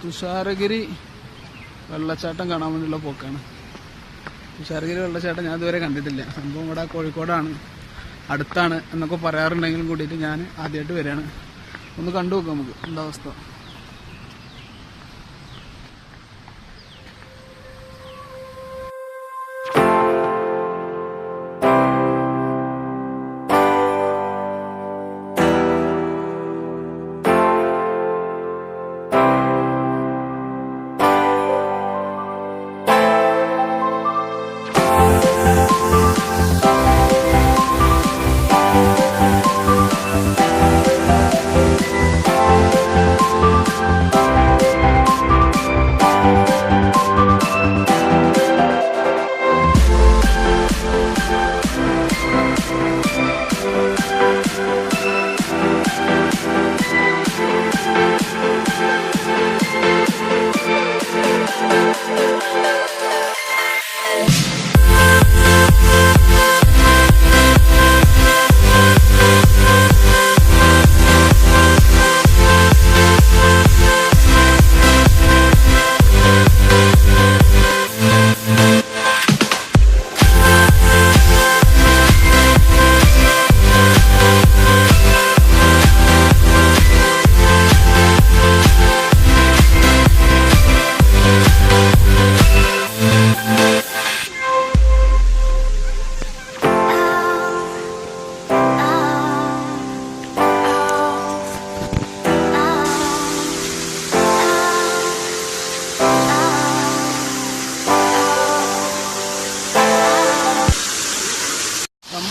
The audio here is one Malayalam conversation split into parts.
തുഷാരഗിരി വെള്ളച്ചാട്ടം കാണാൻ വേണ്ടിയുള്ള പോക്കാണ്. തുഷാരഗിരി വെള്ളച്ചാട്ടം ഞാൻ ഇതുവരെ കണ്ടിട്ടില്ല. സംഭവം ഇവിടെ കോഴിക്കോടാണ്, അടുത്താണ് എന്നൊക്കെ പറയാറുണ്ടെങ്കിലും കൂടിയിട്ട് ഞാൻ ആദ്യമായിട്ട് വരികയാണ്. ഒന്ന് കണ്ടു നോക്കാം നമുക്ക് എന്താ അവസ്ഥ.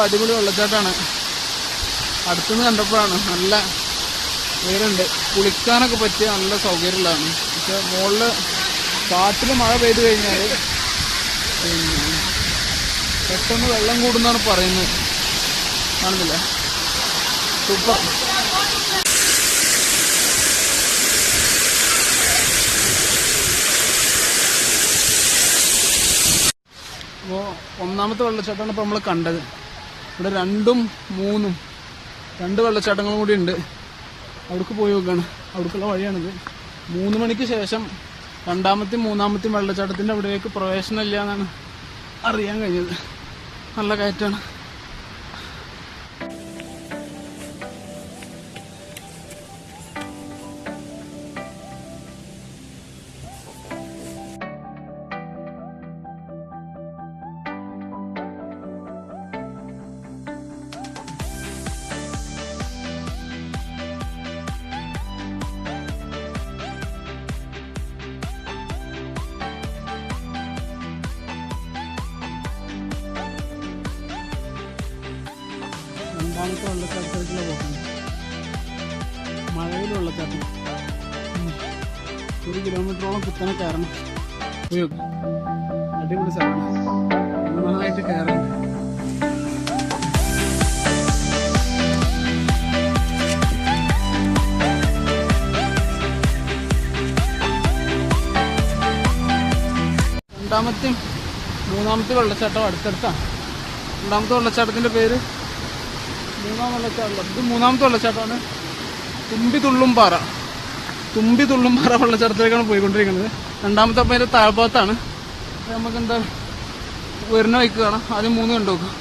അടിപൊളി വെള്ളച്ചാട്ടമാണ്. അടുത്തുനിന്ന് കണ്ടപ്പോഴാണ് നല്ല ഉയരമുണ്ട്, കുളിക്കാനൊക്കെ പറ്റിയ നല്ല സൗകര്യമുള്ളതാണ്. പക്ഷെ മുകളിൽ കാട്ടിൽ മഴ പെയ്ത് കഴിഞ്ഞാൽ പെട്ടെന്ന് വെള്ളം കൂടുന്നാണ് പറയുന്നത്. കാണുന്നില്ല, സൂപ്പർ. അപ്പോൾ ഒന്നാമത്തെ വെള്ളച്ചാട്ടമാണ് ഇപ്പോൾ നമ്മൾ കണ്ടത്. ഇവിടെ 2ഉം 3ഉം 2 വെള്ളച്ചാട്ടങ്ങളും കൂടി ഉണ്ട്. അവിടേക്ക് പോയി നോക്കുകയാണ്. അവിടേക്കുള്ള വഴിയാണിത്. 3 മണിക്ക് ശേഷം 2ാമത്തെയും 3ാമത്തെയും വെള്ളച്ചാട്ടത്തിൻ്റെ അവിടേക്ക് പ്രവേശനമില്ല എന്നാണ് അറിയാൻ കഴിഞ്ഞത്. നല്ല കയറ്റാണ്. രണ്ടാമത്തെ വെള്ളച്ചാട്ടത്തിലേക്കുള്ള പോക്കാണ്. മഴയിൽ വെള്ളച്ചാട്ടം 1 കിലോമീറ്ററോളം കുത്തനെ കയറണം. അടിപൊളി സ്ഥലമാണ്, നന്നായിട്ട് കയറണം. രണ്ടാമത്തെയും 3ാമത്തെ വെള്ളച്ചാട്ടം അടുത്തടുത്താണ്. 2ാമത്തെ വെള്ളച്ചാട്ടത്തിൻ്റെ പേര് 3ാം വെള്ളച്ചാട്ടം. ഇത് 3ാമത്തെ വെള്ളച്ചാട്ടമാണ്. തുമ്പിതുള്ളുംപാറ വെള്ളച്ചാട്ടത്തിലേക്കാണ് പോയിക്കൊണ്ടിരിക്കുന്നത്. 2ാമത്തെ പേര് താഴ്ഭാഗത്താണ്. നമുക്ക് എന്താ വരുന്ന വഴിക്ക് കാണാം. ആദ്യം 3 കണ്ടു നോക്കാം.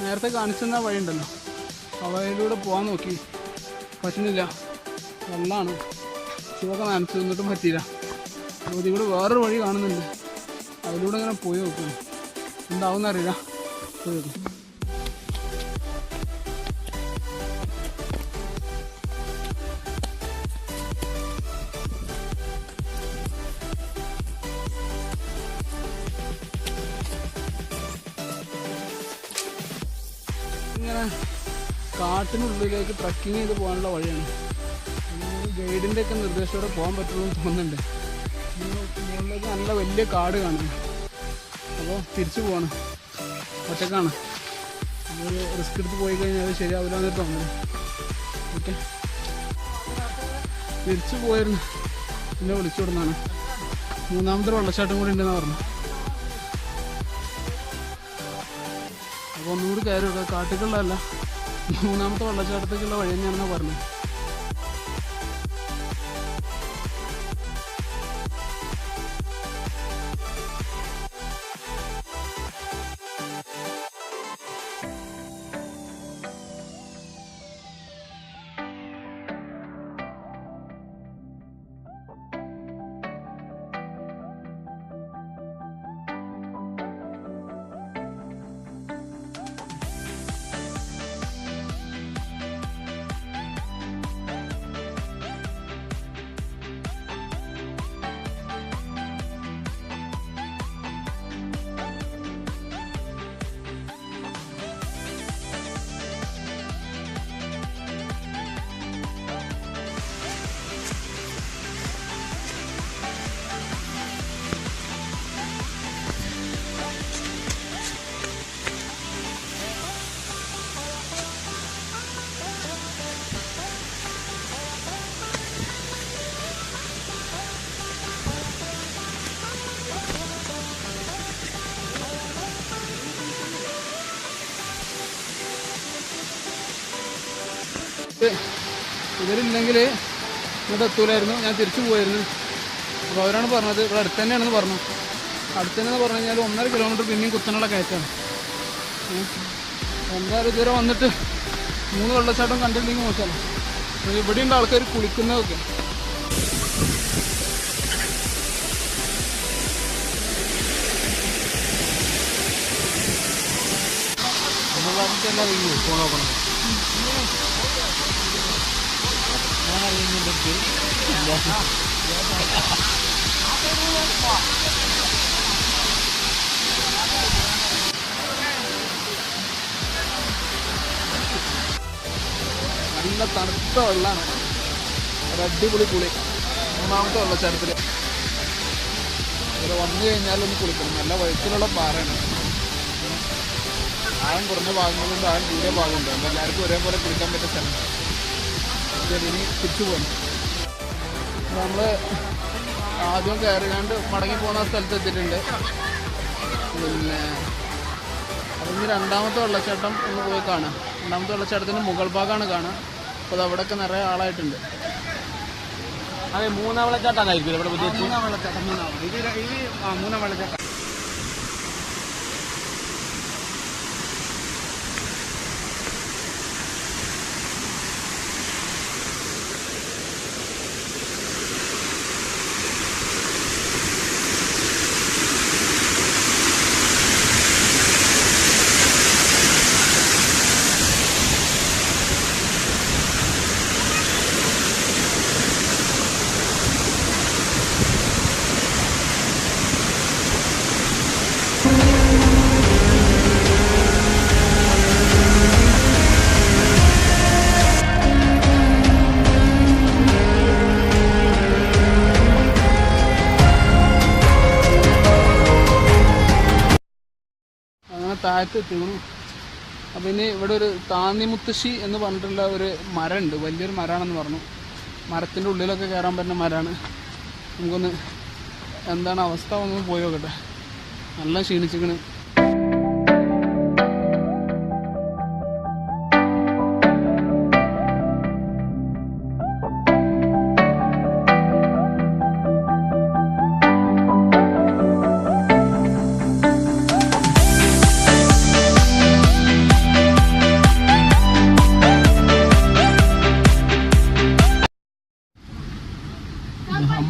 നേരത്തെ കാണിച്ചെന്ന വഴിയുണ്ടല്ലോ, ആ വഴിയിലൂടെ പോകാൻ നോക്കി, പറ്റുന്നില്ല. വെള്ളമാണ്, ചുവക്കെ നനച്ചു നിന്നിട്ടും പറ്റിയില്ല. അപ്പോൾ ഇവിടെ വേറൊരു വഴി കാണുന്നുണ്ട്, അതിലൂടെ ഇങ്ങനെ പോയി നോക്കണം. എന്താവും എന്നറിയില്ല. പോയി നോക്കും. ഇങ്ങനെ കാട്ടിനുള്ളിലേക്ക് ട്രക്കിങ് ചെയ്ത് പോകാനുള്ള വഴിയാണ്. ഗൈഡിൻ്റെ ഒക്കെ നിർദ്ദേശത്തോടെ പോകാൻ പറ്റുള്ളൂ എന്ന് തോന്നുന്നുണ്ട്. മുകളിലേക്ക് നല്ല വലിയ കാട് കാണുന്നു. അപ്പോൾ തിരിച്ചു പോവാണ്, ഒറ്റക്കാണ്. ഒരു റിസ്ക് എടുത്ത് പോയി കഴിഞ്ഞാൽ ശരിയാവില്ല എന്നൊരു തോന്നുന്നു. ഓക്കെ, തിരിച്ചു പോയിരുന്നു. പിന്നെ വിളിച്ചു വിടുന്നതാണ്. മൂന്നാമത്തെ വെള്ളച്ചാട്ടം കൂടി ഉണ്ടെന്ന് പറഞ്ഞു. അപ്പോൾ ഒന്നുകൂടി കയറി കാട്ടിക്കുള്ളതല്ല, മൂന്നാമത്തെ വെള്ളച്ചാട്ടത്തേക്കുള്ള വഴി തന്നെയാണെന്നാണ് പറഞ്ഞത്. ഇവരില്ലെങ്കിൽ ഇങ്ങോട്ട് എത്തൂലായിരുന്നു, ഞാൻ തിരിച്ചു പോയായിരുന്നു. അപ്പോൾ അവരാണ് പറഞ്ഞത് ഇവിടെ അടുത്ത് തന്നെയാണെന്ന് പറഞ്ഞു. അടുത്ത് തന്നെയെന്ന് പറഞ്ഞു കഴിഞ്ഞാൽ 1.5 കിലോമീറ്റർ പിന്നെയും കുത്തനുള്ള കയറ്റാണ്. എന്തായാലും ഇതുവരെ വന്നിട്ട് 3 വെള്ളച്ചാട്ടം കണ്ടിട്ടുണ്ടെങ്കിൽ മോശമല്ല. ഇവിടെയുണ്ട് ആൾക്കാർ കുളിക്കുന്നതൊക്കെ. പോണോക്കണം നല്ല തണുത്ത വെള്ളമാണ്. ഒരു അടിപൊളി കുളി 3ാമത്തെ വെള്ളച്ചാട്ടത്തിൽ. ഇവിടെ വന്നു കഴിഞ്ഞാലൊന്ന് കുളിക്കണം. നല്ല വഴുക്കിലുള്ള പാറയാണ്. ആഴം കുറഞ്ഞ ഭാഗങ്ങളുണ്ട്, ആഴം കൂടിയ ഭാഗമുണ്ട്. അപ്പോൾ എല്ലാവർക്കും ഒരേപോലെ കുളിക്കാൻ പറ്റിയ സ്ഥലം. ഇനി തിരിച്ചു പോകണം. നമ്മൾ ആദ്യം കയറിയാണ്ട് മടങ്ങി പോകുന്ന സ്ഥലത്ത് എത്തിയിട്ടുണ്ട്. പിന്നെ അതിന് 2ാമത്തെ വെള്ളച്ചാട്ടം ഒന്ന് പോയി കാണാം. 2ാമത്തെ വെള്ളച്ചാട്ടത്തിൻ്റെ മുകൾ ഭാഗമാണ് കാണുക. അപ്പോൾ അത് അവിടെയൊക്കെ നിറയെ ആളായിട്ടുണ്ട്. അതെ, 3ാം വെള്ളച്ചാട്ടമായിരിക്കും ഇവിടെ. 3ാം വെള്ളച്ചാട്ടം. 3ാം വെള്ളച്ചാട്ടം. താഴത്ത് എത്തിക്കണം. അപ്പം ഇനി ഇവിടെ ഒരു താന്നിമുത്തശ്ശി എന്ന് പറഞ്ഞിട്ടുള്ള ഒരു മരമുണ്ട്. വലിയൊരു മരമാണെന്ന് പറഞ്ഞു. മരത്തിൻ്റെ ഉള്ളിലൊക്കെ കയറാൻ പറ്റുന്ന മരമാണ്. നമുക്കൊന്ന് എന്താണ് അവസ്ഥ ഒന്ന് പോയി നോക്കട്ടെ. നല്ല ക്ഷീണിച്ചിക്കണ്.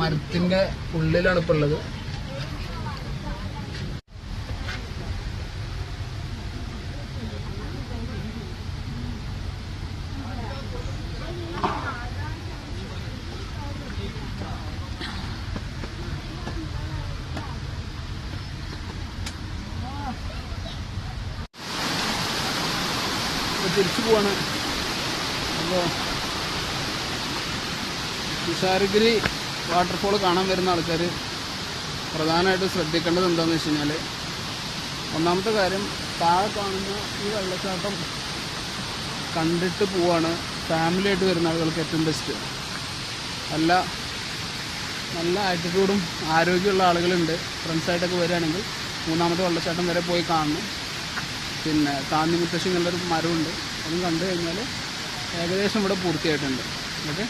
മരത്തിൻ്റെ ഉള്ളിലാണ് ഇപ്പോൾ ഉള്ളത്. തിരിച്ചു പോവാണ്. അപ്പോൾ തുഷാരഗിരി വാട്ടർഫോൾ കാണാൻ വരുന്ന ആൾക്കാർ പ്രധാനമായിട്ട് ശ്രദ്ധിക്കേണ്ടത് എന്താണെന്ന് വെച്ച് കഴിഞ്ഞാൽ, ഒന്നാമത്തെ കാര്യം താഴെ കാണുന്ന ഈ വെള്ളച്ചാട്ടം കണ്ടിട്ട് പോവാണ് ഫാമിലി ആയിട്ട് വരുന്ന ആളുകൾക്ക് ഏറ്റവും ബെസ്റ്റ്. അല്ല നല്ല ആറ്റിറ്റ്യൂഡും ആരോഗ്യമുള്ള ആളുകളുണ്ട്. ഫ്രണ്ട്സായിട്ടൊക്കെ വരികയാണെങ്കിൽ മൂന്നാമത്തെ വെള്ളച്ചാട്ടം വരെ പോയി കാണണം. പിന്നെ താന്നി മുത്തശ്ശി എന്നുള്ളൊരു മരമുണ്ട്, അതും കണ്ടു കഴിഞ്ഞാൽ ഏകദേശം ഇവിടെ പൂർത്തിയായിട്ടുണ്ട്. ഓക്കെ.